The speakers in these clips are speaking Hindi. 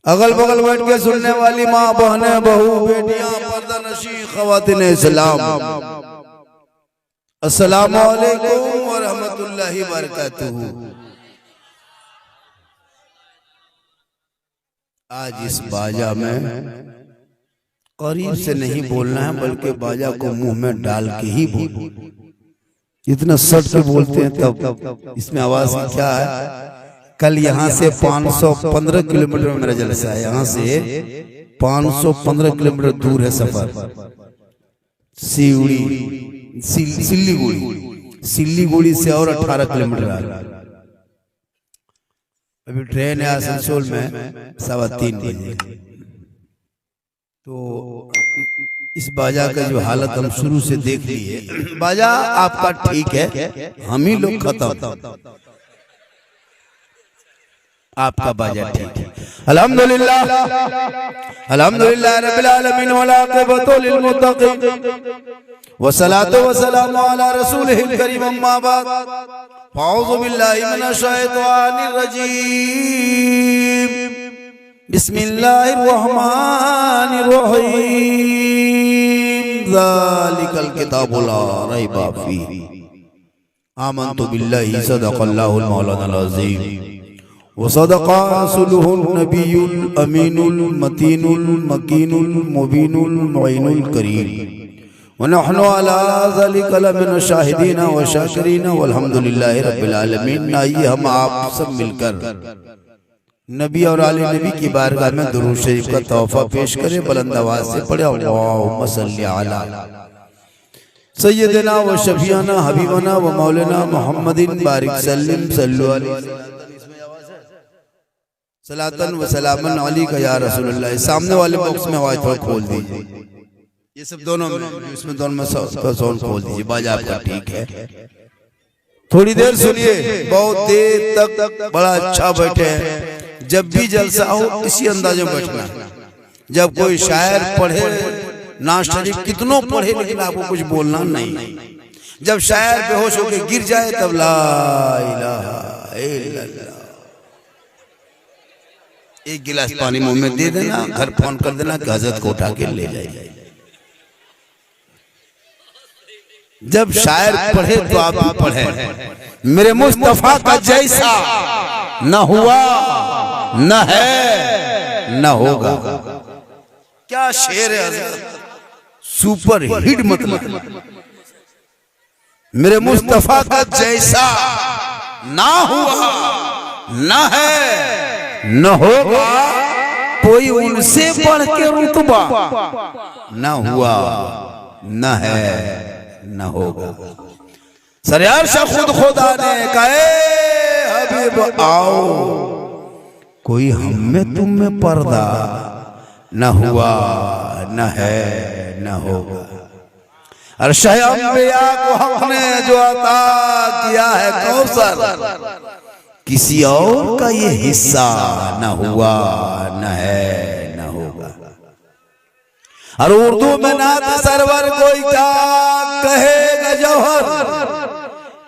अगल बगल बैठ के सुनने वाली माँ बहने बहू बेटियां पर्दानशी ख़वातीन इस्लाम, अस्सलामु अलैकुम व रहमतुल्लाहि व बरकातुहू। आज इस बाजा में करीब से नहीं बोलना है, बल्कि बाजा को मुंह में डाल के ही बोल। इतना सट के बोलते हैं तब इसमें आवाज क्या है। कल यहाँ से 515 किलोमीटर में मेरा जलसा है, यहाँ से 515 किलोमीटर दूर है सफर। सिल्लीगुड़ी से और 18 किलोमीटर है। अभी ट्रेन है आसनसोल में 3:15 बजे। तो इस बाजा का जो हालत हम शुरू से देख लिए, बाजा आपका ठीक है, हम ही लोग खत्म, आपका बाजा ठीक है। अल्हम्दुलिल्लाह अल्हम्दुलिल्लाह रब्बिल आलमीन वल आक़िबतु लिल मुत्तक़ीन वस्सलातु वस्सलामु अला रसूलिहिल करीम अम्मा बाद अऊज़ु बिल्लाहि मिनश शैतानिर रजीम बिस्मिल्लाहिर रहमानिर रहीम ज़ालिकल किताबु ला रैबा फ़ीह आमन्तु बिल्लाहि सदक़ल्लाहुल मौलानाल अज़ीम वसदक़ा रसूलुहुन नबियुल अमीनुल मतीनुल मकीनुल मुबीनुल मुईनुल करीम वनहनु अला ज़ालिका लमिन शाहिदीन व शाकिरीन वल्हम्दुलिल्लाहि रब्बिल आलमीन। आइए हम आप सब मिलकर नबी और आले नबी की बारगाह में दुरूद शरीफ का तोहफा पेश करें। बुलंद आवाज से पढ़े अल्लाहुम्मा सल्लि अला सय्यदिना व शफीअना हबीबना व मौलाना मुहम्मदिन बारिक सल्लिम सल्लु अलैहि सलातन व सलामन अलैका या रसूलुल्लाह। सामने वाले बॉक्स में आवाज थोड़ा खोल दीजिए, ये सब दोनों में, इसमें दोनों में साउंड खोल दीजिए। बाजा आपका ठीक है, थोड़ी देर सुनिए, बहुत देर तक बड़ा अच्छा बैठे हैं। जब भी जलसा हो इसी अंदाज में बैठना। जब कोई शायर पढ़े, नाज़ शरीफ कितनों पढ़े, लेकिन आपको कुछ बोलना नहीं। जब शायर बेहोश होकर गिर जाए तब ला इलाहा इल्लल्लाह एक गिलास पानी मुंह में दे देना, घर फोन कर देना कि हजरत को उठा के ले जाइए। जब शायर पढ़े तो आप भी पढ़े। मेरे मुस्तफा का जैसा न हुआ न है न होगा। क्या शेर है हजरत, सुपर हिट मतलब। मेरे मुस्तफा का जैसा ना हुआ न है न होगा, कोई उनसे बढ़ के रुतबा न हुआ न है न होगा। सरयार शाह खुद खुदा ने कहे हबीब आओ, कोई हम में तुम में पर्दा न हुआ न है न होगा। अर्शे अंबिया को हमने जो अता किया है कौसर, किसी और का ये हिस्सा न हुआ न है न होगा। और उर्दू में नात सरवर कोई क्या कहेगा जौहर,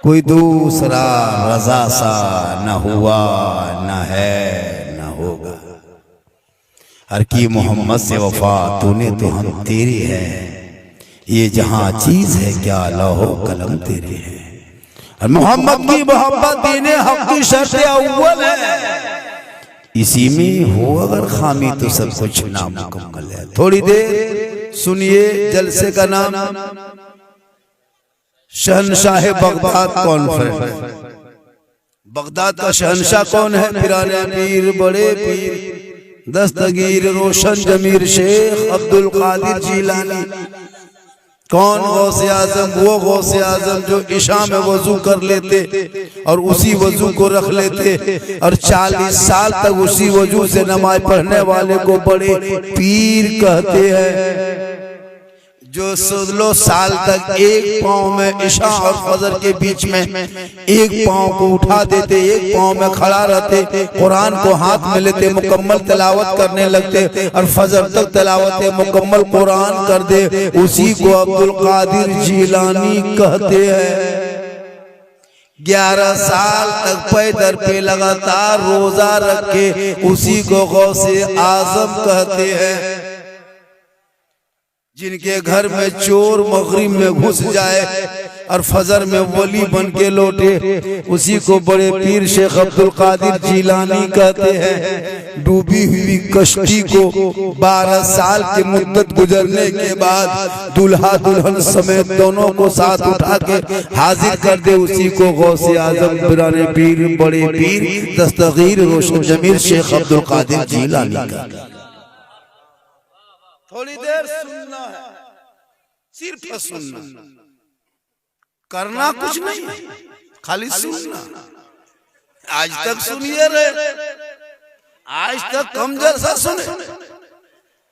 कोई दूसरा रजा सा न हुआ न है न होगा। हर की मोहम्मद से वफा तूने तो हम तेरे है, ये जहां चीज है क्या लौहो कलम तेरे है। और मोहम्मद की मोहब्बत दीने हक की शर्त अव्वल है, इसी में हो अगर खामी तो सब कुछ नामुकम्मल है। थोड़ी देर सुनिए, जलसे का नाम शहनशाह बगदाद कॉन्फ्रेंस। बगदाद का शहनशाह कौन है? पिराने पीर, बड़े पीर, दस्तगीर रोशन जमीर शेख अब्दुल कादिर जीलानी। कौन? गौसे आजम, वो गौसे आजम जो इशा में वजू कर लेते और उसी वजू को रख लेते और 40 साल तक उसी वजू से नमाज पढ़ने वाले को बड़े पीर कहते हैं। जो 16 साल तक एक पाँव में इशा और फजर के बीच में एक पाँव को उठा देते, एक पाँव में खड़ा रहते, कुरान को हाथ में लेते, मुकम्मल तिलावत करने लगते और फजर तक तिलावत मुकम्मल कुरान कर दे, उसी को अब्दुल कादिर जीलानी कहते हैं। 11 साल तक पैदर पे लगातार रोजा रखे, उसी को गौसे आजम कहते हैं। जिनके घर में चोर मगरिब में घुस जाए और फजर में वली बन के लौटे, उसी को बड़े पीर शेख अब्दुल कादिर जिलानी कहते हैं। डूबी हुई कश्ती को 12 साल की मुद्दत गुजरने के बाद दुल्हा दुल्हन समेत दोनों को साथ उठा के हाजिर कर दे, उसी को गौसे आजम बिराने पीर बड़े पीर दस्तगीर रोशन जमीर शेख अब्दुल कादिर जिलानी का। थोड़ी देर सुनना है, सिर्फ सुनना, करना कुछ नहीं, खाली सुनना। आज तक सुनिए रहे, आज तक कम जैसा सुने।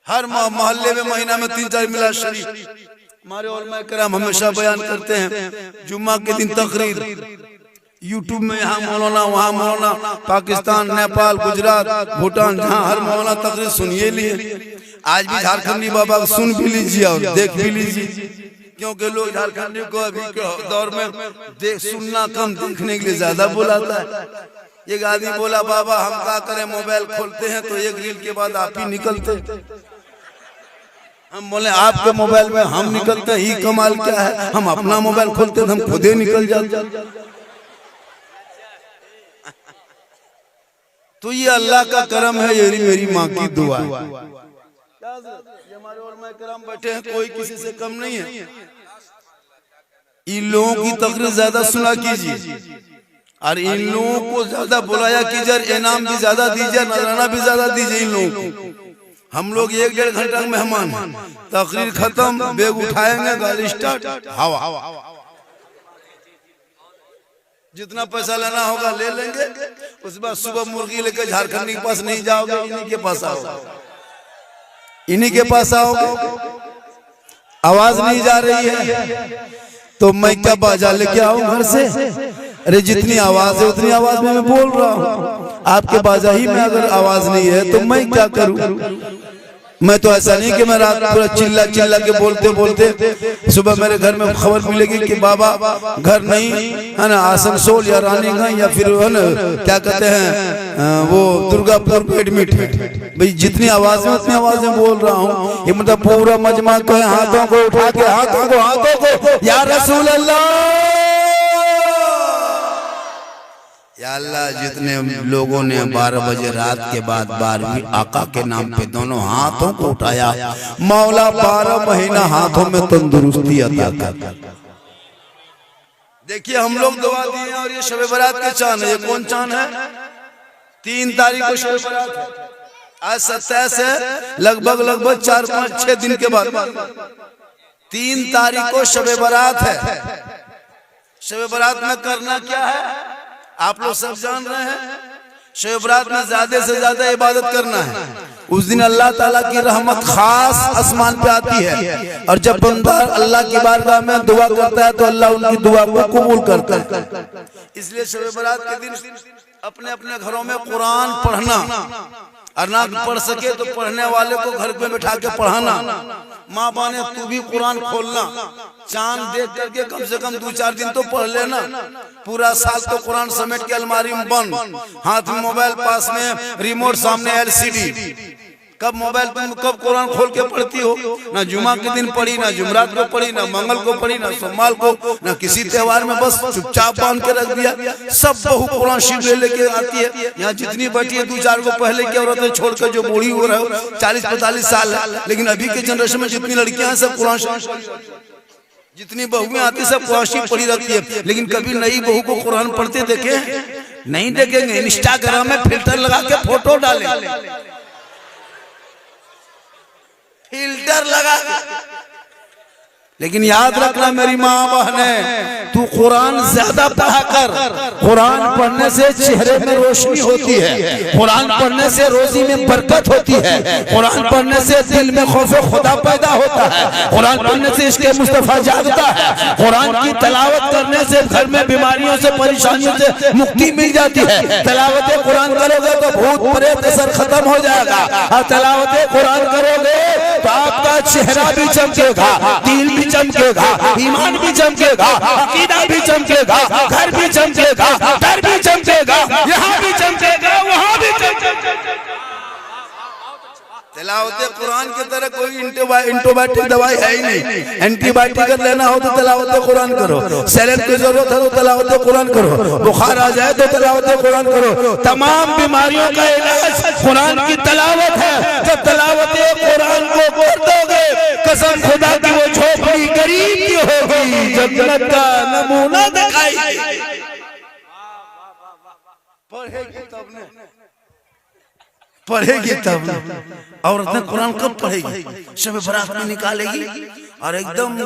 हर मोहल्ले में महीना में 3-4 मिलाद शरीफ हमारे उलमा किराम हमेशा बयान करते हैं। जुम्मा के दिन तकरीर यूट्यूब में, यहाँ मौलाना वहाँ मौलाना, पाकिस्तान नेपाल गुजरात भूटान, जहाँ हर मौलाना तकरीर सुनिए लिए। आज भी झारखंडी बाबा सुन भी लीजिए और देख भी लीजिए, क्योंकि लोग झारखंडी को अभी के दौर में सुनना कम, देखने के लिए ज्यादा बुलाता है। एक आदमी बोला, बाबा हम क्या करें, मोबाइल खोलते हैं तो एक रील के बाद आप ही निकलते। हम बोले आपके मोबाइल में हम निकलते ही कमाल क्या है, हम अपना मोबाइल खोलते तो हम खुद ही निकल जाते। तो ये अल्लाह का करम है, ये मेरी माँ की दुआ है। हमारे उलमा किराम बैठे हैं, कोई किसी से कम नहीं है। इन लोगों की तकरीर ज्यादा सुना कीजिए और इन लोगों को ज्यादा बुलाया कीजिए, इनाम भी ज्यादा दीजिए, नजराना भी ज्यादा दीजिए इन लोगों को। हम लोग 1-1.5 घंटा मेहमान हैं, तकरीर खत्म, बैग उठाएंगे, गाड़ी स्टार्ट, हवा। जितना पैसा लेना होगा ले लेंगे, उसके बाद सुबह मुर्गी लेकर झारखंडी के पास नहीं जाओगे, इन्हीं के पास आओगे, इन्हीं के पास आओगे। आवाज नहीं जा रही है तो मैं क्या बाजा लेके आऊं घर से? अरे जितनी आवाज है उतनी आवाज में मैं बोल रहा हूँ। आपके बाजा ही में अगर आवाज नहीं है तो मैं क्या करूं? मैं तो ऐसा नहीं कि मैं रात पूरा चिल्ला चिल्ला के बोलते बोलते सुबह मेरे घर में खबर मिलेगी कि बाबा घर नहीं है ना, आसनसोल या रानीगंज या फिर है ना क्या कहते हैं वो दुर्गापुर में एडमिट है। भाई जितनी आवाज है उतनी आवाज में बोल रहा हूँ। ये मतलब पूरा मजमा को हाथों को उठा के हाथों को या रसूल अल्लाह, या अल्लाह, जितने लोगों ने 12 बजे रात के बाद 12वीं आका के नाम पे दोनों हाथों को उठाया, मौला 12 महीना हाथों में तंदुरुस्ती अता कर। देखिए हम लोग दुआ दिए और ये शब बरात के चांद है। ये कौन चांद है? 3 तारीख को शब बरात है। आज 27 है, लगभग 4-5-6 दिन के बाद 3 तारीख को शब बरात है। शब बरात में करना क्या है आप लोग सब जान रहे हैं। शब बरात में ज्यादा से ज्यादा इबादत करना है। उस दिन अल्लाह ताला की रहमत खास आसमान पे आती है और जब बंदा अल्लाह की बारगाह में दुआ करता है तो अल्लाह उनकी दुआ को कबूल करता है। इसलिए शब बरात के दिन अपने अपने घरों में कुरान पढ़ना और ना पढ़ सके तो पढ़ने वाले को घर में बैठा के पढ़ाना। माँ बाने तू भी कुरान खोलना, चांद देख करके कम से कम 2-4 दिन तो पढ़ लेना। पूरा साल तो कुरान समेट के अलमारी में बंद, हाथ में मोबाइल, पास में रिमोट, सामने LCD। कब मोबाइल तुम कब कुरान खोल के पढ़ती हो? ना जुमा के दिन पढ़ी, ना जुमरात को पढ़ी, ना मंगल को पढ़ी, ना सोमवार को, ना किसी त्योहार में, बस चुपचाप बांध के रख दिया। सब बहू कुरान शरीफ लेके आती है। यहाँ जितनी बैठी है 2-4 को पहले की औरतें छोड़कर जो बूढ़ी हो रहे हो 40-45 साल है, लेकिन अभी के जनरेशन में जितनी लड़कियां हैं सब कुरान शरीफ, जितनी बहुएं आती सब कुरान शरीफ पढ़ी रहती है। लेकिन कभी नई बहू को कुरान पढ़ते देखे? नहीं देखेंगे। इंस्टाग्राम में फिल्टर लगा के फोटो डाले, फिल्टर लगा। लेकिन याद रखना मेरी माँ बहने, तू कुरान ज्यादा पढ़ा कर। कुरान पढ़ने से चेहरे में रोशनी होती है, कुरान पढ़ने से रोजी में बरकत होती है, कुरान पढ़ने से दिल में खौफ खुदा पैदा होता है, कुरान पढ़ने से इसके मुस्तफा जागता है, कुरान की तलावत करने से घर में बीमारियों से परेशानियों से मुक्ति मिल जाती है। तलावत कुरान करोगे तो भूत प्रेत असर खत्म हो जाएगा और तलावत कुरान करोगे तो आपका चेहरा भी चमकेगा, दिल भी चमकेगा, ईमान भी चमकेगा, अकीदा भी चमकेगा, घर भी चमकेगा, डर भी चमकेगा, यहाँ भी चमकेगा, वहाँ भी चमकेगा। तिलावत कुरान की तरह कोई एंटीबायोटिक दवाई है ही नहीं। एंटीबायोटिक अगर लेना हो तो तिलावत कुरान करो, सैलेड की जरूरत है तो तिलावत कुरान करो, बुखार आ जाए तो तिलावत कुरान करो। तमाम बीमारियों का इलाज कुरान की तिलावत है। जब तिलावत कुरान को कर दोगे, कसम खुदा की वो झोपड़ी गरीब की होगी, जन्नत का नमूना दिखाई। पढ़ेगी तब औरत ने कुरान कब पढ़ेगी? शब बरात में निकालेगी और एकदम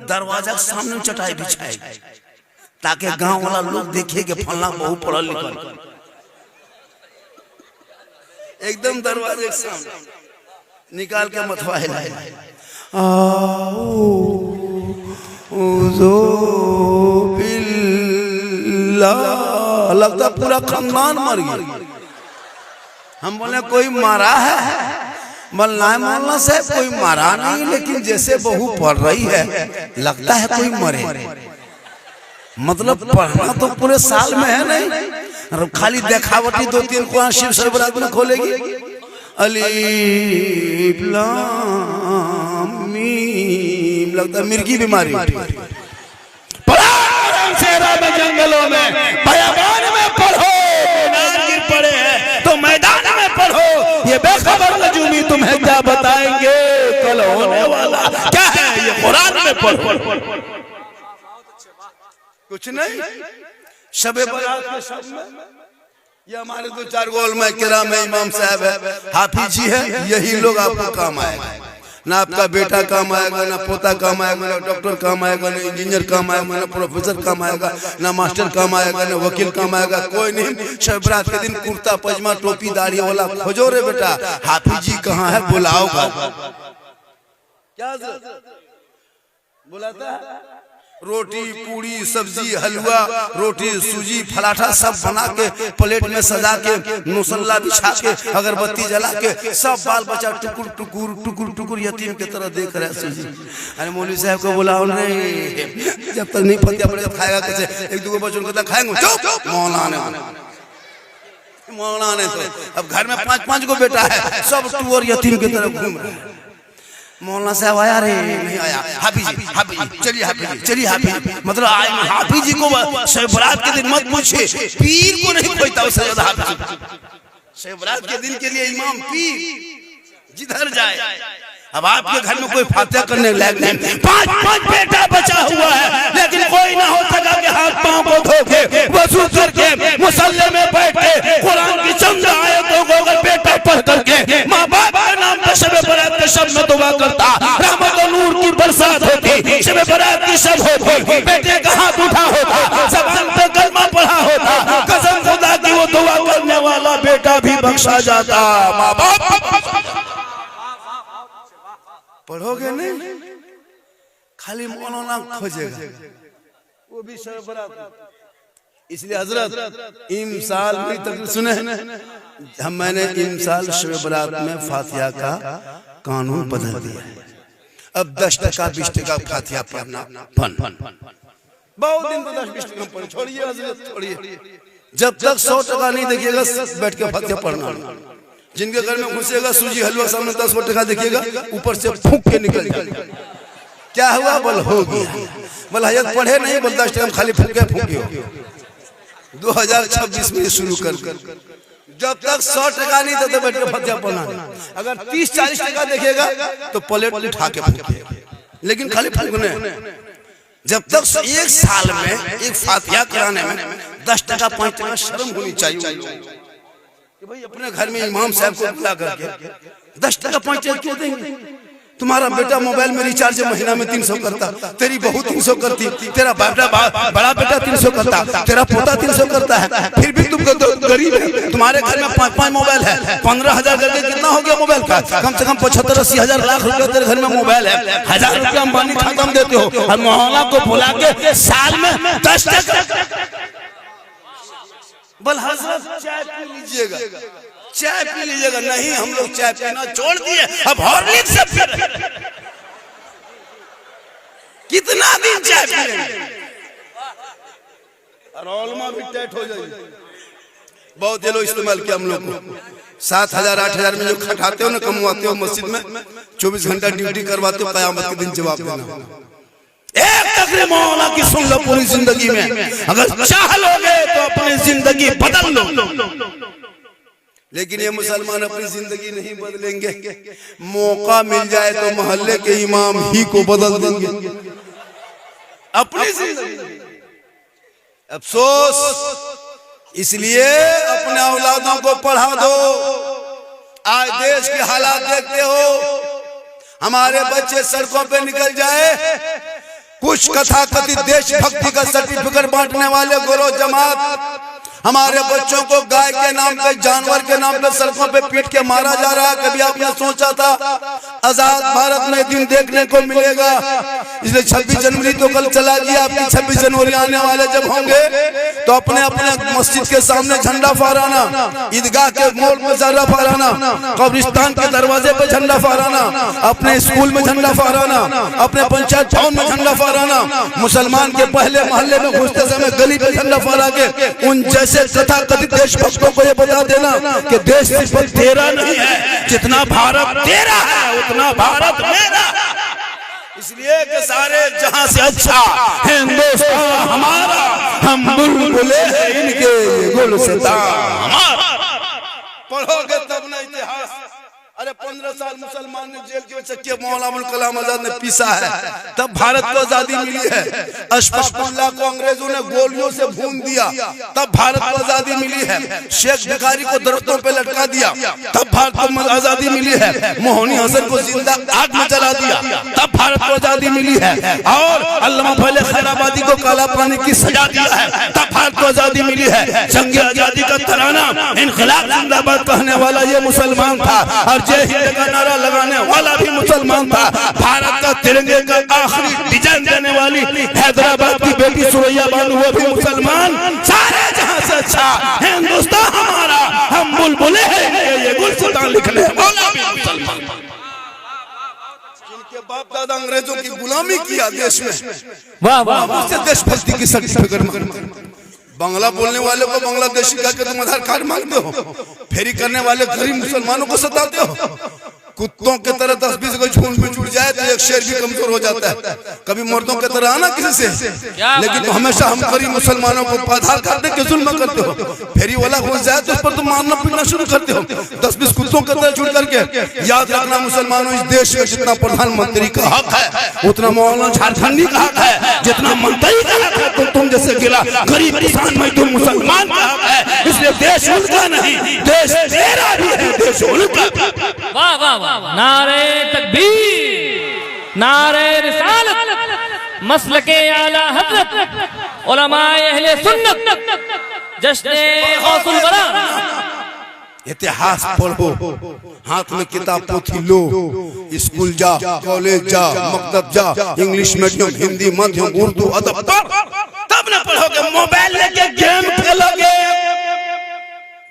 दरवाजा के सामने चटाई बिछाएगी ताकि गांव वाला लोग देखे कि फलना बहु पढ़ल लिखल। एकदम दरवाजे के सामने निकाल के मथवा हिलाए, लगता पूरा खानदान मर गया। हम बोले कोई मारा है? मौलाना साहब कोई मारा नहीं, लेकिन जैसे बहू पढ़ रही है लगता है कोई मरे। मतलब पढ़ना तो पूरे साल में है नहीं, खाली देखावटी 2-3 कुरान शिव सरबरात में खोलेगी। अलीफ लाम मीम, लगता मिर्गी बीमारी। में जंगलों में बयाबान में पढ़ो, नारगिर पड़े हैं तो मैदान में पढ़ो। ये बेखबर नजूमी तुम्हें क्या बताएंगे कल होने वाला क्या है, ये कुरान में पढ़ो। कुछ नहीं, शबे बारात के शब में ये हमारे 2-4 गोलमा किराम इमाम साहब है, हाफिज जी है, यही लोग आपको काम आएगा। ना आपका बेटा काम आएगा, ना पोता काम आएगा, ना डॉक्टर काम आएगा, ना इंजीनियर काम आएगा, ना प्रोफेसर काम आएगा, ना मास्टर काम आएगा, ना वकील काम आएगा, कोई नहीं। शब बरात के दिन कुर्ता पजामा टोपी दाढ़ी वाला खोजो रे बेटा, हाफिज जी कहाँ है बुलाओगा। क्या बुलाता है? रोटी पूड़ी सब्जी हलवा रोटी सूजी पराठा सब बना के प्लेट में सजा के मुसल्ला बिछा के अगरबत्ती जला के सब बाल बच्चा टुकुर टुकुर टुकुर टुकुर यतीम की तरह देख रहे हैं सूजी। अरे मौलवी साहब को बुलाओ नहीं, जब तक नहीं पतिया पड़े खाएगा कैसे? 1-2 बच्चों को खाएंगे। चुप मौलाना तो अब घर में 5-5 को बेटा है, सब टूर यतीम की तरह घूम रहे हैं। मौलाना साहब आया रे नहीं आया, हाफिज जी चलिए, हाफिज जी चलिए, हाफिज मतलब आए हाफिज जी को शब बरात के दिन मत पूछिए, पीर को नहीं खोजता उससे ज्यादा हाफिज। शब बरात के दिन के लिए इमाम पीर जिधर जाए। अब आपके घर में कोई फातिहा करने लायक नहीं, 5-5 बेटा बचा हुआ है, लेकिन कोई ना हो सका कि हाथ पांव को धो के वजू करके मुसल्ले में बैठ के कुरान की चंद आयतों को अगर बेटा पढ़ करके माँ बाप के नाम पर शब बरात के शब में दुआ करता, रहमत और नूर की बरसात होती, शब बरात की शब होती, बेटे का हाथ उठा होता, ज़बान पे कलमा पढ़ा होता, कसम खुदा की वो दुआ करने वाला बेटा भी बख्शा जाता। माँ बाप पढ़ोगे नहीं, खाली मौलाना खोजेगा, वो भी शब बरात। इसलिए हजरत इमसाल में तक सुने हम, मैंने इमसाल शब बरात में फातिहा का कानून बदल दिया। अब 10% 20% फातिहा पढ़ना बहुत दिन तो 10-20 टका पढ़े, छोड़िए हजरत छोड़िए। जब तक 100% नहीं देखिएगा बैठ के फातिहा पढ़ना। जिनके घर में घुसेगा सूजी हलवा सामने 10 टका देखिएगा, ऊपर से फूंक के निकल जाएगा। क्या हुआ? बोल हो गया। बोल हजरत पढ़े नहीं, बोल 10 टका खाली फूंके फूंके। 2026 में शुरू कर, जब तक 100 टका नहीं देते बैठ के फातिहा पढ़ना। अगर 30-40 टका देखेगा तो प्लेट उठा के फूंकेगा, लेकिन खाली फूंकने। जब तक 1 साल में एक फातिहा कराने में 10 टका 5 टका शर्म होनी चाहिए कि भाई अपने घर में इमाम साहब को बुला करके 10 टका 5 टका क्यों देंगे? तुम्हारा बेटा मोबाइल में रिचार्ज महीना में 300 करता, तेरी बहू 300 करती, तेरा बड़ा बेटा 300 करता, तेरा पोता 300 करता है, फिर भी तुम गरीब है। तुम्हारे घर में 5-5 मोबाइल है, 15,000 करके कितना हो गया मोबाइल का? कम से कम 75-80 हज़ार लाख रुपया तेरे घर में मोबाइल है, 1000 रुपया अंबानी खत्म देते हो, और मोहल्ला को बुला के साल में 10 टका। बल हजरत चाय पी लीजिएगा, चाय पी लीजिएगा। नहीं, हम लोग चाय पीना छोड़ दिए, अब हॉर्लिक्स से पी रहे हैं। कितना दिन चाय पिएंगे? और भी टाइट हो जाएगी। बहुत ये लोग इस्तेमाल किया हम लोग को। 7,000 8,000 में जो खटाते हो ना, कमवाते हो मस्जिद में, 24 घंटा ड्यूटी करवाते हो, कयामत के दिन जवाब देना। एक तकरीर मौला की सुन लो पूरी जिंदगी में, अगर चाह लोगे तो अपनी जिंदगी बदल लो। लेकिन ये मुसलमान अपनी जिंदगी नहीं बदलेंगे। मौका मिल जाए तो मोहल्ले के इमाम ही को बदल देंगे अपनी जिंदगी। अफसोस, इसलिए अपने औलादों को पढ़ा दो। आज देश के हालात देखते हो, हमारे बच्चे सड़कों पे निकल जाए, कुछ कथा कथित देशभक्ति का सर्टिफिकेट बांटने वाले गुरो जमात हमारे बच्चों को गाय के नाम पे, जानवर के नाम पे सड़कों पे पीट के मारा जा रहा है। कभी आपने सोचा था आजाद भारत में दिन देखने को मिलेगा? इसलिए 26 जनवरी तो कल चला गया। आपकी 26 जनवरी आने वाले जब होंगे तो अपने अपने मस्जिद के सामने झंडा फहराना, ईदगाह के मोड़ में झंडा फहराना, कब्रिस्तान के दरवाजे पे झंडा फहराना, अपने स्कूल में झंडा फहराना, अपने पंचायत भवन में झंडा फहराना, मुसलमान के पहले मोहल्ले में घुसते समय गली पे झंडा फहरा के उन जैसे तथा कथित देशभक्तों को ये बता देना कि देश सिर्फ तेरा नहीं है, जितना भारत तेरा है उतना भारत मेरा। इसलिए कि सारे जहां से अच्छा हिंदुस्तान हमारा, हम बुलबुले हैं इनके गुलसिता हमारा। पढ़ोगे तब ना इतिहास। अरे 15 साल मुसलमान ने जेल के चक्के मौलाना अबुल कलाम आजाद ने पीसा है, तब भारत को आजादी मिली है। अशफाकुल्लाह को अंग्रेजों ने गोलियों से भून दिया, तब भारत को आजादी मिली है। शेख भिखारी को दरख्तों पे लटका दिया, तब भारत को आजादी मिली है। मोहनी हसन को जिंदा आग में जला दिया, तब भारत को आजादी मिली है। और अल्लामा फैले खैराबादी को काला पानी की सजा दिया है, तब भारत को आजादी मिली है। जंग आजादी का तराना, इनकलाब जिंदाबाद कहने वाला ये मुसलमान था, और जय हिंद का नारा लगाने वाला भी मुसलमान था। भारत का तिरंगे का आखिरी डिजाइन देने वाली हैदराबाद की बेटी सुरैया बानू वो भी मुसलमान। सारे जहां से अच्छा हिंदुस्तान हमारा, हम बुलबुले हैं ये गुलसितान लिखने वाला भी मुसलमान। जिनके बाप दादा अंग्रेजों की गुलामी किया देश में, वाह वाह, उससे देशभक्ति की सर्टिफिकेट। बांग्ला बोलने वाले को बांग्लादेशी कह के तुम आधार कार्ड मांगते हो, फेरी करने वाले गरीब मुसलमानों को सताते हो। कुत्तों की तरह 10-20 को झुंड में जुड़ जाए तो एक शेर भी कमजोर हो जाता है। कभी मर्दों की तरह आना किसी से, लेकिन तो हमेशा हम गरीब मुसलमानों को आधार कार्ड दे के जुल्म करते हो। फेरी वाला घुस जाए तो उस पर तुम मारना पीटना शुरू करते हो। 10-20 कुत्तों की तरह जुड़ करके। याद रखना मुसलमानों, इस देश में जितना प्रधानमंत्री का हक है उतना मौलाना झारखंडी का हक है, जितना मंत्री का हक है तो तुम जैसे गिला गरीब किसान मजदूर मुसलमान का हक है। इसलिए देश उनका नहीं, देश तेरा भी है, देश उनका। वाह वाह वाह, नारे तकबीर, नारे रिसालत, मसलके आला हज़रत, उलमाए अहले सुन्नत, जश्ने गौसुल बरा। इतिहास पढ़ो, हाथ में किताब पोथी लो, स्कूल जा, कॉलेज जा, मकतब जा, इंग्लिश मीडियम, हिंदी माध्यम, उर्दू अदब, तब न पढ़ोगे। मोबाइल लेके गेम खेलोगे।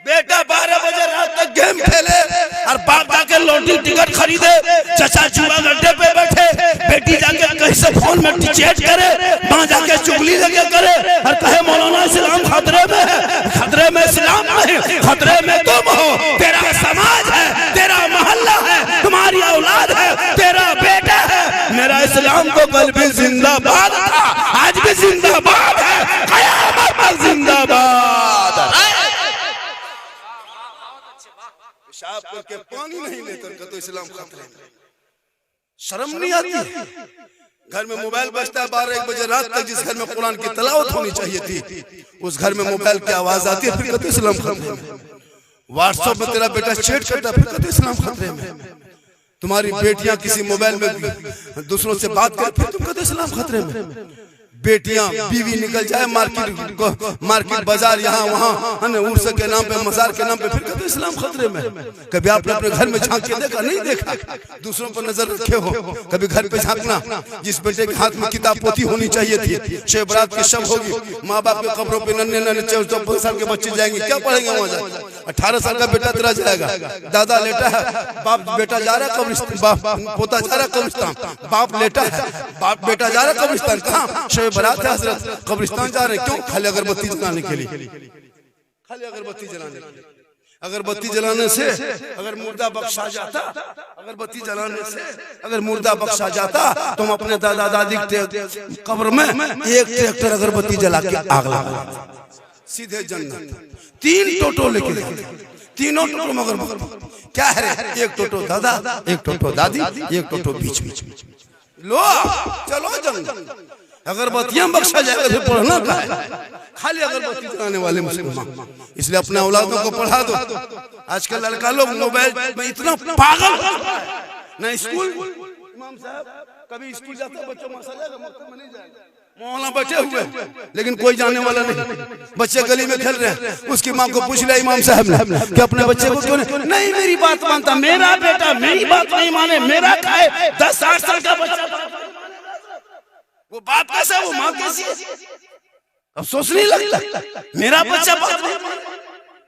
बेटा 12 बजे रात तक गेम खेले और बाप जाके लॉटरी टिकट खरीदे, चचा जुआ अड्डे पे बैठे, बेटी जाके कहीं से फोन में चैट करे, मां जाके चुगली लगे करे और कहे मौलाना इस्लाम खतरे में है। खतरे में इस्लाम नहीं, खतरे में तुम हो। तेरा समाज है, तेरा मोहल्ला है, तुम्हारी औलाद है, तेरा बेटा है। मेरा इस्लाम तो कल भी जिंदाबाद था, आज भी जिंदाबाद है, कयामत तक जिंदाबाद। पेशाब करके पानी नहीं लेकर के तो इस्लाम खतरे में। शर्म नहीं आती? घर में मोबाइल बजता है 12-1 बजे रात तक, जिस घर में कुरान की तिलावत होनी चाहिए थी उस घर में मोबाइल की आवाज आती है, फिर कहते इस्लाम खतरे में। व्हाट्सएप में तेरा बेटा चैट करता है, फिर कहते इस्लाम खतरे में। तुम्हारी बेटियां किसी मोबाइल में दूसरों से बात करती है, तुम कहते इस्लाम खतरे में। बेटियां बीवी निकल जाए मार्केट बाजार यहाँ वहाँ उर्स के नाम पे मजार के नाम पे, फिर कभी इस्लाम खतरे में। कभी आपने अपने घर में झांक के देखा? नहीं देखा। दूसरों पर नजर रखे हो? कभी घर पे झांकना? जिस बेटे के हाथ में किताब पोथी होनी चाहिए थी, शब बारात की शब होगी, माँ बाप के कब्रों पे नन्हे नन्हे 14-15 साल के बच्चे जाएंगे, क्या पढ़ेंगे वहाँ जाए? 18 साल का बेटा तेरा जाएगा, दादा लेटा है, बाप बेटा जा रहा है कब्रिस्तान, पोता जा रहा है कब्रिस्तान, बाप लेटा है, बाप बेटा जा रहा है कब्रिस्तान। कहाँ? शब बारात है हजरत, कब्रिस्तान जा रहे हैं। क्यों? खाली अगरबत्ती जलाने के लिए, खाली अगरबत्ती जलाने के लिए। अगरबत्ती जलाने से अगर मुर्दा बख्शा जाता, अगरबत्ती जलाने से अगर मुर्दा बख्शा जाता, तुम अपने दादा दादी के कब्र में एक ट्रैक्टर अगरबत्ती जला के आग लगा सीधे जन्नत। 3 टोटो लेके तीनों टोटो मगर क्या है रे? एक टोटो दादा, एक टोटो दादी, एक टोटो बीच बीच लो चलो जन्नत। अगरबत्तियां बख्शा जाएगा, फिर पढ़ना क्या है? खाली अगरबत्ती जलाने वाले मुसलमान। इसलिए अपने औलादों को पढ़ा दो। आजकल लड़का लोग मोबाइल में इतना पागल ना, स्कूल इमाम साहब कभी स्कूल जाता बच्चों मौलाना बैठे हुए, लेकिन कोई जाने वाला नहीं। बच्चे गली में खेल रहे हैं, उसकी माँ को पूछ लिया इमाम साहब ने कि अपने बच्चे को क्यों नहीं मेरी बात मानता, मेरा बेटा मेरी बात नहीं माने, मेरा खाए 10-8 साल का बच्चा, वो बाप कैसा है, वो माँ कैसी है? अब सोचने लगता मेरा बच्चा बाप नहीं।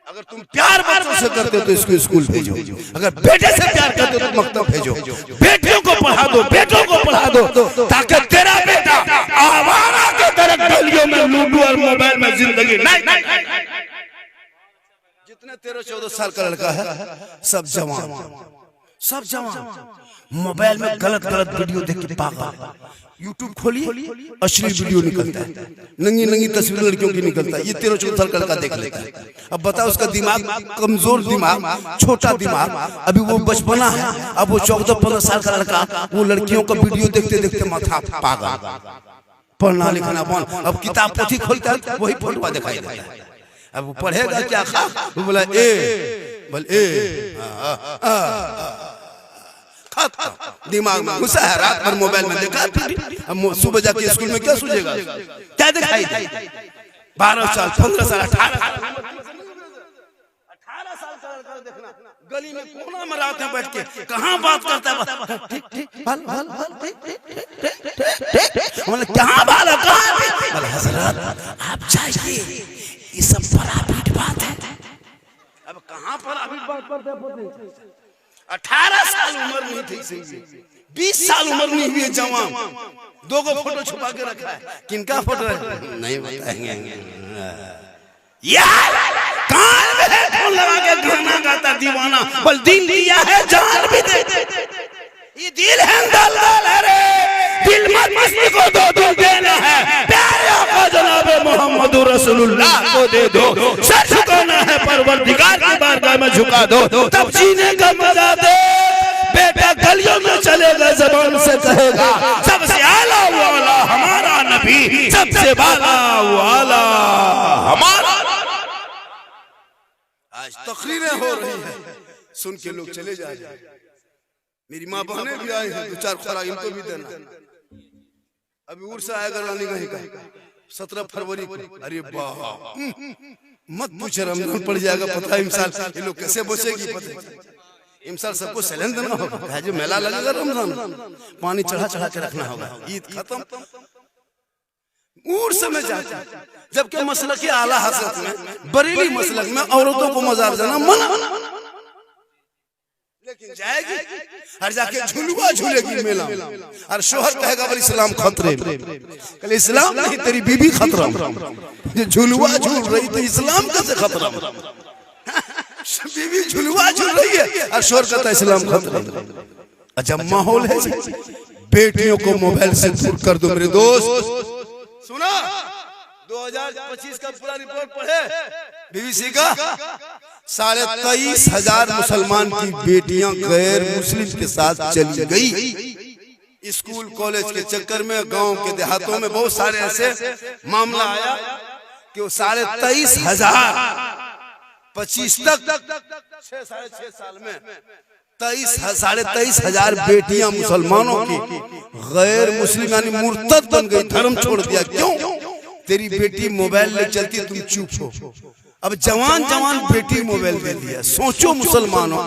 अगर तुम प्यार बच्चों से करते हो तो इसको स्कूल भेजो, अगर बेटे से प्यार करते हो तो मकतब भेजो। बेटियों को पढ़ा दो, बेटों को पढ़ा दो, ताकि तेरा बेटा आवारा के तरह गलियों में लूडो और मोबाइल में जिंदगी नहीं। जितने 13-14 साल का लड़का है सब जवान मोबाइल में गलत वीडियो देख के पागल। यूट्यूब खोलिए, अश्लील वीडियो निकलता है, नंगी नंगी तस्वीर लड़कियों की निकलता है। ये 13-14 साल का लड़का देख लेता है। अब बताओ उसका दिमाग कमजोर, दिमाग छोटा दिमाग, अभी वो बचपना है। अब वो 14-15 साल का लड़का वो लड़कियों का वीडियो देखते देखते माथा पागल, पढ़ना लिखना बंद। अब किताब पोथी खोलता है वही फोटो दिखाई देता है। अब वो पढ़ेगा क्या? वो बोला दिमाग में घुसा है, रात भर मोबाइल में देखा, फिर सुबह जाके स्कूल में क्या सूझेगा? क्या दिखाई दे? 12 साल 15 साल 18 साल का लड़का देखना, गली में कोना में रात में बैठ के कहाँ बात करता है, ठीक ठीक कहाँ बाल हजरत आप जाइए, ये सब बड़ा बात है। अब कहाँ पर बात करते? 18 साल उम्र नहीं थी, 20 साल उम्र नहीं हुई जवान, 2 को फोटो छुपा के रखा है। किनका फोटो है नहीं बताएंगे। यार कान में हेडफोन लगा के गाना गाता दीवाना, बल दिल दिया है जान भी दे। ये दिल है दलाल है रे, दिल मत मस्ती को दो देना है, प्यारे आका जनाबे मोहम्मद रसूलुल्लाह को दे दो। सर झुकाना है परवरदिगार की बारगाह में झुका दो, तब जीने का मजा दे। बेटा गलियों में चलेगा, जबान से कहेगा सबसे आला वाला हमारा नबी, सबसे बाला वाला हमारा। आज तकरीरें हो रही है, सुन के लोग चले जा रहे हैं। मेरी माँ बहनें भी आई हैं, 2-4 खुराक इनको भी देना। अभी उर्स आएगा रानी कहीं का 17 फरवरी को। अरे वाह मत पूछे, रमजान पड़ जाएगा पता है। इमसाल ये लोग कैसे बचेगी पता? इमसाल सबको सैलेंड देना होगा, जो मेला लगेगा रमजान पानी चढ़ा के रखना होगा। ईद खत्म, उर्स में जाते, जबकि मसलक के आला हजरत में बरेली मसलक में औरतों को मजार जाना मना, लेकिन जाएगी और जाके झुलुआ झूलेगी मेला में। और शोहर कहेगा बोल इस्लाम खतरे में, कल इस्लाम नहीं तेरी बीबी खतरा में। झुलुआ झूल रही तो इस्लाम कैसे खतरा में? बीबी झुलुआ झूल रही है और शोहर कहता है इस्लाम खतरा में। अजब माहौल है। बेटियों को मोबाइल से दूर कर दो मेरे दोस्त। सुना 2025 का पूरा रिपोर्ट पढ़े बीबीसी का। 23,500 मुसलमान की बेटियां गैर मुस्लिम के साथ चली गई। स्कूल कॉलेज के चक्कर में गांव के देहातों में बहुत सारे ऐसे मामला आया कि वो 23,500 25 तक 6 साढ़े 6 साल में साढ़े 23,000 बेटियां मुसलमानों की गैर मुस्लिम यानी मुर्तद बन गई, धर्म छोड़ दिया। क्यों? तेरी बेटी मोबाइल ले चलती, तुम चुप हो। अब जवान जवान बेटी मोबाइल दे दिया। सोचो मुसलमानों,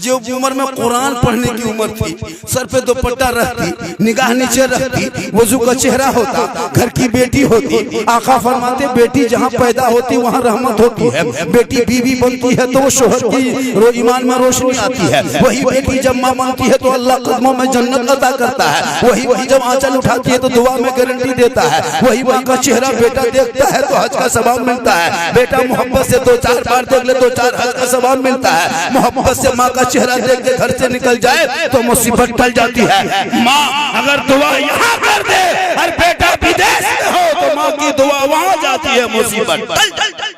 जो उम्र में कुरान पढ़ने की उम्र थी, सर पे दुपट्टा रखती, निगाह नीचे रखती, वजू का चेहरा होता, घर की बेटी होती। आका फरमाते बेटी जहाँ पैदा होती वहाँ रहमत होती है। बेटी बीवी बनती है तो वो शोहर की ईमान में रोशनी आती है। वही बेटी जब माँ बनती है तो अल्लाह कदमों में जन्नत अता करता है। वही जब आंचल उठाती है तो दुआ में गारंटी देता है। वही माँ का चेहरा बेटा देखता है तो हज का सवाब मिलता है। बेटा मोहब्बत से 2-4 बार देख ले तो 4 हज का सवाब मिलता है। मोहब्बत से माँ का चेहरा देख के घर से निकल जाए तो मुसीबत टल जाती है। माँ अगर दुआ यहाँ कर दे और बेटा विदेश में हो तो माँ की दुआ वहाँ जाती है, मुसीबत टल टल टल।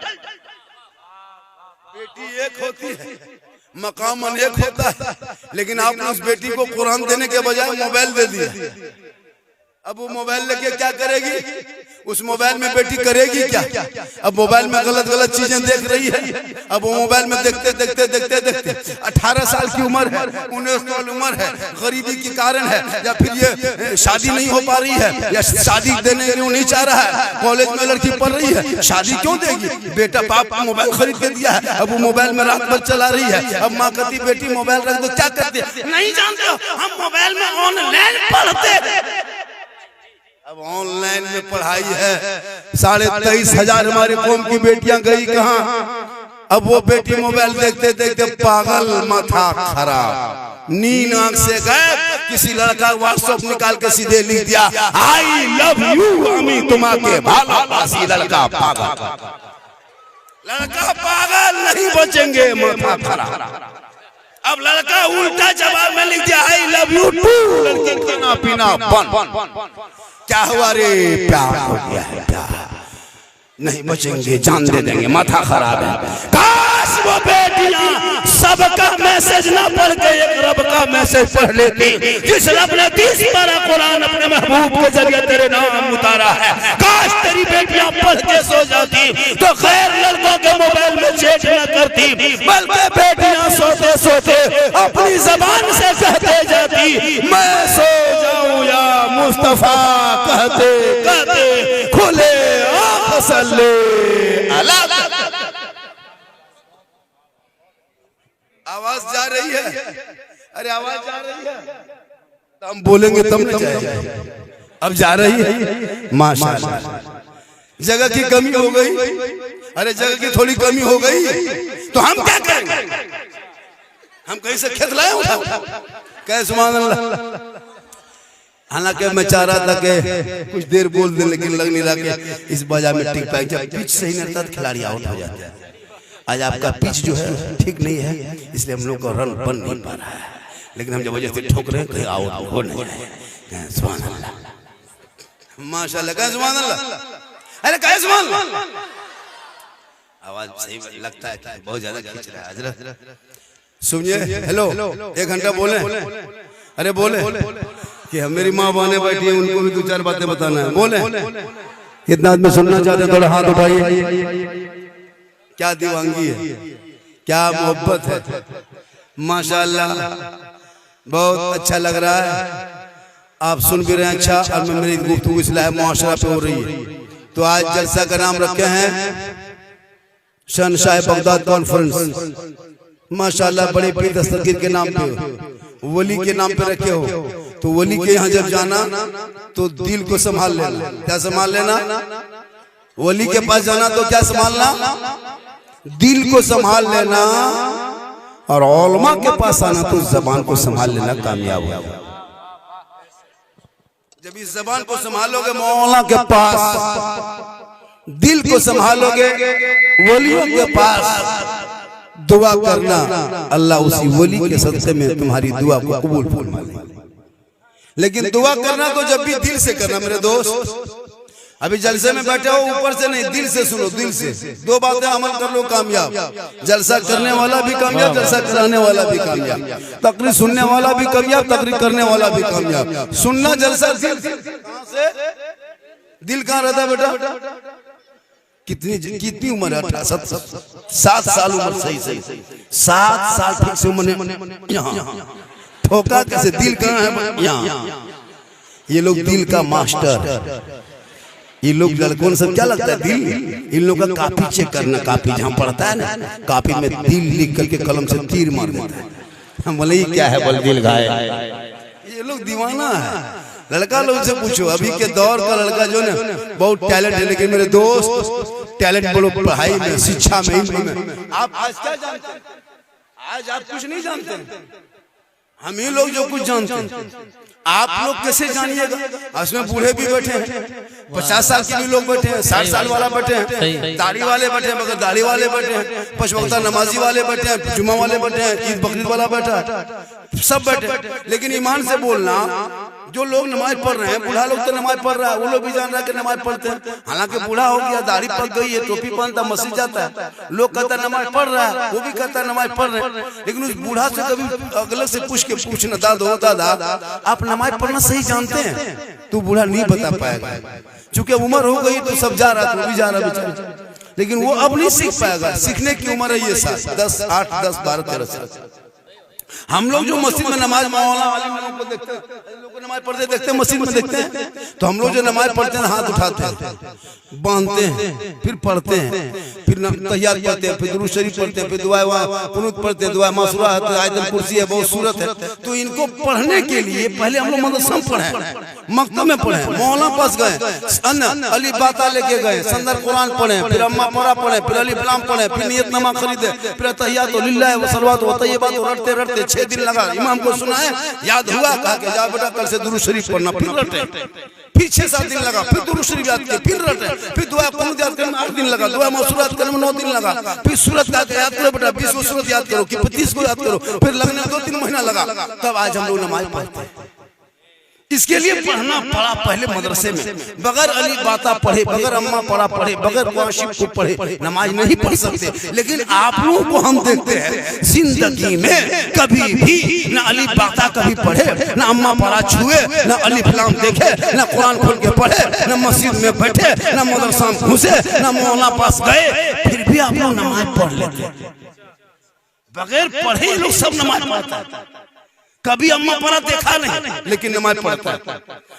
बेटी एक होती है, मकाम अनेक होता है, लेकिन आपने उस बेटी को कुरान देने के बजाय मोबाइल दे दिया। अब वो मोबाइल लेके क्या करेगी? उस मोबाइल में बेटी करेगी क्या? अब मोबाइल में गलत गलत चीजें देख रही है। अब वो मोबाइल में देखते देखते देखते देखते 18 साल की उम्र है, 19 साल उम्र है, गरीबी के कारण है, या फिर ये शादी नहीं हो पा रही है, या शादी देने क्यों नहीं चाह रहा है। कॉलेज में लड़की पढ़ रही है, शादी क्यों देगी? बेटा बाप मोबाइल खरीद के दिया है, अब वो मोबाइल में रात भर चला रही है। अब माँ कहती बेटी मोबाइल रख दो, क्या करती है? नहीं जानते हो, हम मोबाइल में ऑनलाइन पढ़ते। अब ऑनलाइन में पढ़ाई है। 23,500 हमारे कौम की बेटियां गई कहाँ? अब वो बेटी मोबाइल देखते देखते पागल, माथा खराब, नींद आंख से गए। किसी लड़का व्हाट्सएप निकाल के सीधे लिख दिया आई लव यू अमी तुम्हारे भालासी। लड़का पागल, लड़का पागल, नहीं बचेंगे, माथा खराब। अब लड़का उल्टा जवाब में लिख दिया आई लव यू टू। लड़की खाना पीना बंद। क्या हुआ रे? प्यार हो गया है, प्यार नहीं बचेंगे, जान दे देंगे, माथा खराब है। काश वो बेटियां सबका मैसेज ना पढ़ के एक रब का मैसेज पढ़ लेती, जिस रब ने 30 पारा कुरान अपने महबूब के जरिए तेरे नाम उतारा है। काश तेरी बेटियां पढ़ के सो जाती तो गैर लड़कों के मोबाइल में चेक न करती, बल्कि बेटियां सोते सोते अपनी जबान से कहते जाती मैं सो जाऊं या मुस्तफा कहते कहते खुले सल्ले अला। आवाज जा रही है? अरे आवाज जा रही है तो हम बोलेंगे तब न जाएगा। अब जा रही है माशाअल्लाह। जगह की कमी हो गई, अरे जगह की थोड़ी कमी हो गई तो हम क्या करेंगे? हम कहीं से खेत लाए उठा कह सुभान अल्लाह। हालांकि मैं चाह रहा था कि कुछ देर बोल दे, लेकिन लग नहीं रहा कि इस बाजार में टिक पाए। जब पिच सही नहीं रहता खिलाड़ी आउट हो जाते हैं। आज आपका पिच जो है ठीक नहीं है, इसलिए हम लोग का रन बन नहीं पा रहा है। लेकिन हम जब वजह से ठोक रहे हैं कहीं आउट हो नहीं रहे। सुभान अल्लाह, माशाल्लाह, कह सुभान अल्लाह। अरे कह सुभान अल्लाह। आवाज सही लगता है कि बहुत ज्यादा खींच रहा है। हजरत सुनिए, हेलो 1 घंटा बोले। अरे बोले कि मेरी माँ बहने बैठी है, उनको भी 2-4 बातें बताना है। बोले कितना आदमी सुनना चाहते हैं? थोड़ा हाथ उठाइए। क्या दीवानगी है, क्या मोहब्बत है, माशाअल्लाह, बहुत अच्छा लग रहा है। आप सुन भी रहे हैं अच्छा, और मेरी गुफ्तगू इस्लाह मुआशरा पे हो रही है। तो आज जलसा का नाम रखे हैं शहनशाह बगदाद कॉन्फ्रेंस। माशाअल्लाह, बड़े पीर दस्तगीर के नाम पे, वली के नाम पे रखे हो। तो वली के यहाँ जब जाना तो दिल को संभाल लेना। क्या संभाल लेना? वली के पास जाना तो क्या संभालना? दिल को संभाल लेना। और उलमा के पास आना तो जबान को संभाल लेना, कामयाब हो। जब इस जबान को संभालोगे मौला के पास, दिल को संभालोगे वलियों के पास, दुआ करना अल्लाह उसी वली के सदक़े में तुम्हारी दुआ को कबूल फरमा ले। लेकिन दुआ करना तो जब भी दिल से करना मेरे दोस्त। अभी जलसे में बैठे हो, ऊपर से नहीं, दिल से सुनो, दिल से। 2 बातें अमल कर लो, कामयाब। जलसा करने वाला भी कामयाब, जलसा कराने वाला भी कामयाब, तकरीर सुनने वाला भी कामयाब, तकरीर करने वाला भी कामयाब। सुनना जलसा दिल से। दिल कहाँ रहता है बेटा? कितनी उम्र है? 7 साल उम्र। सही 7 साल ठीक से उम्र। यहाँ ठोका कैसे? दिल कहाँ है? यहाँ। ये लोग दिल का मास्टर। ये लोग लड़कों से क्या लगता है? दिल। इन लोगों का कापी चेक करना, कापी जहाँ पढ़ता है ना, कापी में दिल लिख करके कलम से तीर मार देता है। हम बोले ये क्या है? बोल दिल घायल। ये लोग दीवाना है। लड़का लोग से पूछो, अभी के दौर का लड़का जो ना बहुत टैलेंट है, लेकिन मेरे दोस्त टैलेंट बोलो पढ़ाई में, शिक्षा में, इल्म में। आप आज क्या जानते हैं? आज आप कुछ नहीं जानते, हम ही लोग जो कुछ जानते हैं। आप लोग कैसे जानिएगा? उसमें बूढ़े भी बैठे हैं, 50 साल के भी लोग बैठे हैं, 60 साल वाला बैठे हैं, दाढ़ी वाले बैठे हैं, बगैर दाढ़ी वाले बैठे हैं, 5 वक्त नमाजी वाले बैठे हैं, जुम्मा वाले बैठे हैं, ईद बकरीद वाला बैठा है, सब बैठे। लेकिन ईमान से बोलना, जो लोग नमाज पढ़ रहे हैं, बूढ़ा लोग तो नमाज पढ़ रहा है, वो लोग भी जान रहा है कि नमाज पढ़ते हैं। हालांकि बूढ़ा हो गया, दाढ़ी पक गई है, टोपी पहनता, मस्जिद जाता है, लोग कहता है नमाज पढ़ रहा है, वो भी कहता है नमाज पढ़ रहे हैं। लेकिन उस बूढ़ा से कभी अगले से पूछना, दादा आप नमाज पढ़ना सही जानते हैं? तो बूढ़ा नहीं बता पाएगा, क्योंकि उम्र हो गई तो सब जा रहा, तो भी जा रहा बेचारा। लेकिन वो अब नहीं सीख पाएगा। सीखने की उम्र है ये 10, 8, 10, 12, 13 साल। हम लोग जो मस्जिद में नमाज को देखते हैं, लोग नमाज पढ़ते देखते हैं, मस्जिद में देखते हैं, तो हम लोग जो नमाज पढ़ते हैं हाथ उठाते हैं, बांधते हैं, फिर पढ़ते हैं, फिर तहियात पढ़ते हैं, फिर दुरूद शरीफ पढ़ते हैं, फिर दुआ कुनूत पढ़ते हैं, दुआ मासूरा है, आयतुल कुर्सी है, बहुत सूरत है। तो इनको पढ़ने के लिए पहले हम लोग मदरसा में पढ़े, मकतब में पढ़े, मौला पास गए, अली बाता लेके गए, संदर कुरान पढ़े, फिर अम्मा पढ़ा पढ़े, फिर अली फलाम पढ़े, फिर नियतनामा खरीदे, फिर तहियात लिल्लाह व सलवात व तय्यबात रटते रटते 6 दिन लगा। इमाम को सुनाए, याद हुआ, कहा कि जा बेटा कल से दुरूद शरीफ पढ़ना, फिर रटे, फिर 6-7 दिन लगा, फिर दुरूद शरीफ याद किया, फिर रटे, फिर दुआ कुनूत याद करने में 8 दिन लगा, दुआ मौसूरात करने में 9 दिन लगा, फिर सूरत का याद करो बेटा, 20 सूरत याद करो कि 25 को याद करो, फिर लगने 2-3 महीना लगा, तब आज हम लोग नमाज पढ़ते हैं। इसके लिए पढ़ना पड़ा पहले मदरसे में। बगैर अली बाता पढ़े, बगैर अम्मा पढ़ा पढ़े, बगैर वाशिफ को पढ़े नमाज नहीं पढ़ सकते। लेकिन आप लोगों को हम देखते हैं जिंदगी में कभी भी न अली बाता कभी पढ़े, न अम्मा पढ़ा छुए, न अली फलाम देखे, न कुरान खोल के पढ़े, न मस्जिद में बैठे, न मदरसा में घुसे, न मौला पास गए, फिर भी आप लोग नमाज पढ़ लेते। बगैर पढ़े लोग सब नमाज पढ़ता है। कभी अम्मा पढ़ा देखा नहीं, लेकिन नमाज पढ़ता है।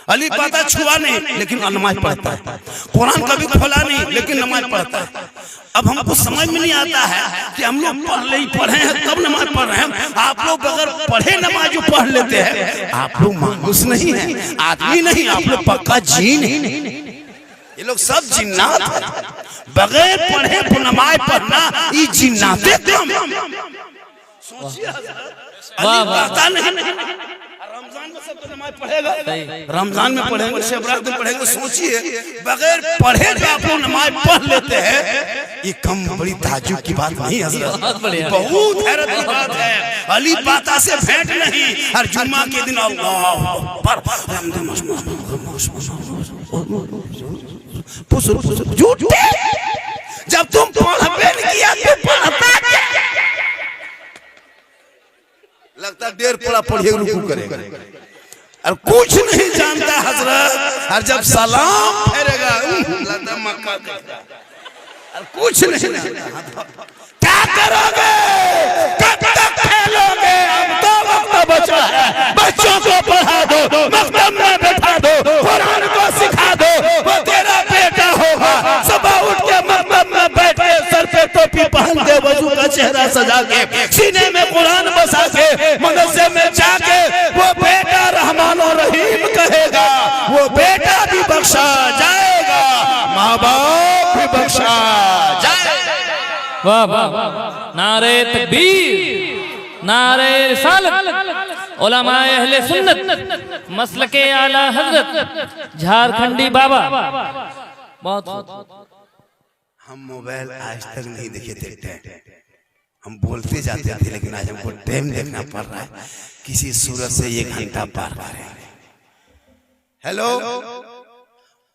अली बाता छुआ नहीं, लेकिन नमाज पढ़ता है। कुरान कभी खोला नहीं, लेकिन नमाज पढ़ता है। अब हमको समझ में नहीं आता है कि हम लोग पढ़े हैं तब नमाज पढ़ रहे हैं। आप लोग अगर पढ़े नमाज जो पढ़ लेते हैं, आप लोग मानुस नहीं है, आदमी नहीं, आप लोग पक्का जीन है। ये लोग सब जिन्नात है। बगैर पढ़े नमाज पढ़ना ये जिन्नाते काम। रमजान में सब तो नमाज पढ़ेगा, रमजान में पढ़ेंगे, शिवरात में पढ़ेंगे। सोचिए बगैर पढ़े आप लोग नमाज पढ़ लेते हैं, ये कम बड़ी ताज्जुब की बात नहीं है, बहुत हैरत की बात है। अली बाता से भेंट नहीं, हर जुम्मा के दिन झूठे। जब तुम पढ़बे नहीं किया तो पढ़ता लगता 1.5 पढ़ा पढ़िए रुकू करेगा और कुछ नहीं जानता हजरत। और जब सलाम फेरेगा लगता मक्का और कुछ नहीं जानता। क्या करोगे? कब तक खेलोगे? अब तो वक्त बचा है, बच्चों को पढ़ा दो, मकतब में बैठा दो, कुरान को सिखा दो, वो तेरा बेटा होगा। सुबह उठ के मकतब में बैठ के सर पे टोपी पहन के, वजू का चेहरा सजा के, सीने में कुरान बसा के, मदरसे में जाके वो बेटा रहमान और रहीम कहेगा, वो बेटा भी बख्शा जाएगा, माँ बाप भी बख्शा जाएगा। वाह वाह, नारे तकबीर, नारे रिसालत, उलमाए अहले सुन्नत, मसलके आला हजरत, झारखंडी बाबा। बहुत हम मोबाइल आज तक नहीं देखे थे, हम बोलते जाते थे, लेकिन आज हमको टाइम देखना पड़ रहा है, किसी सूरत से 1 घंटा पार करेंगे। हेलो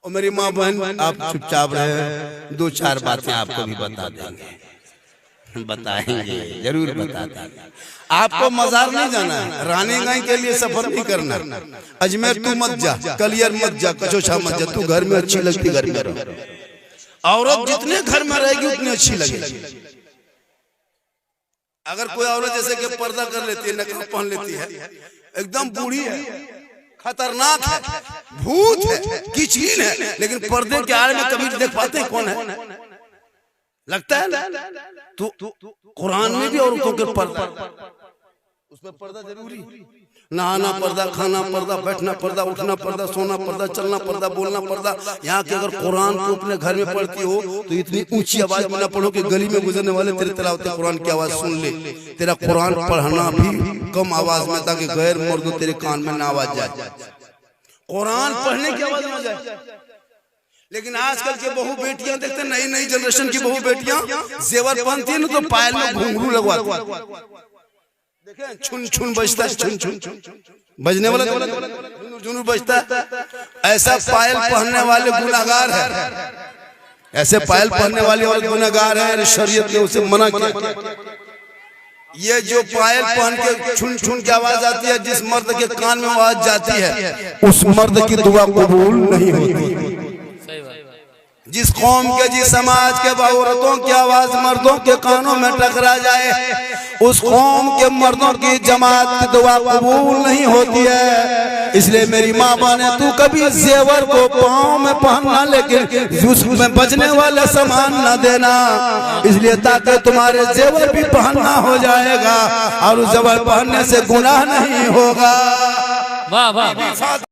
और मेरी माँ बहन, आप चुपचाप रहे, 2-4 बातें आपको भी बता देंगे, बताएंगे, जरूर बता देंगे। आपको मजार नहीं जाना है, रानीगंज के लिए सफर नहीं करना, अजमेर तू मत जा, कलियर मत जा, कचोछा मत जा, तू घर में अच्छी लगती घर में रहो। औरत जितने घर में रहेगी उतनी अच्छी लगेगी। अगर कोई औरत जैसे कि पर्दा कर लेती है, नकाब पहन लेती है, एकदम बूढ़ी है, खतरनाक है, भूत है, किचीन है, लेकिन पर्दे के आड़ में कभी देख पाते हैं कौन है? लगता है ना? तो कुरान में भी औरतों के पर्दा, उसमें पर्दा जरूरी, नहाना पर्दा, खाना पर्दा, बैठना पर्दा, उठना पर्दा, सोना पर्दा, चलना पर्दा, बोलना पर्दा। यहाँ के अगर कुरान को अपने घर में पढ़ती हो तो इतनी ऊंची आवाज में ना पढ़ो कि गली में गुजरने वाले तेरे तिलावत कुरान की आवाज सुन ले। तेरा कुरान पढ़ना भी कम आवाज में, ताकि गैर मर्द तेरे कान में ना आवाज जाए, कुरान पढ़ने की आवाज ना जाए। लेकिन आजकल के बहू बेटियां देखते, नई नई जनरेशन की बहू बेटियां जेवर पहनती है ना तो पायल में घुंघरू लगवाती, देखें छुन छुन बजता है, छुन छुन बजने वाला झुनझुन बजता है। ऐसा पायल पहनने वाले गुनाहगार है, ऐसे पायल पहनने वाले गुनाहगार है, शरीयत ने उसे मना किया। ये जो पायल पहन के छुन छुन की आवाज आती है, जिस मर्द के कान में आवाज जाती है उस मर्द की दुआ कबूल नहीं होती। जिस कौम के, जिस समाज के औरतों की आवाज मर्दों के कानों में टकरा जाए, उस कौम के मर्दों की जमात की दुआ कबूल नहीं होती है। इसलिए मेरी माँ बने, तू कभी जेवर को पाँव में पहनना, लेकिन उसमें बजने वाले सामान न देना, इसलिए ताकि तुम्हारे जेवर भी पहनना हो जाएगा और उस जेवर पहनने से गुनाह नहीं होगा। वाह वाह।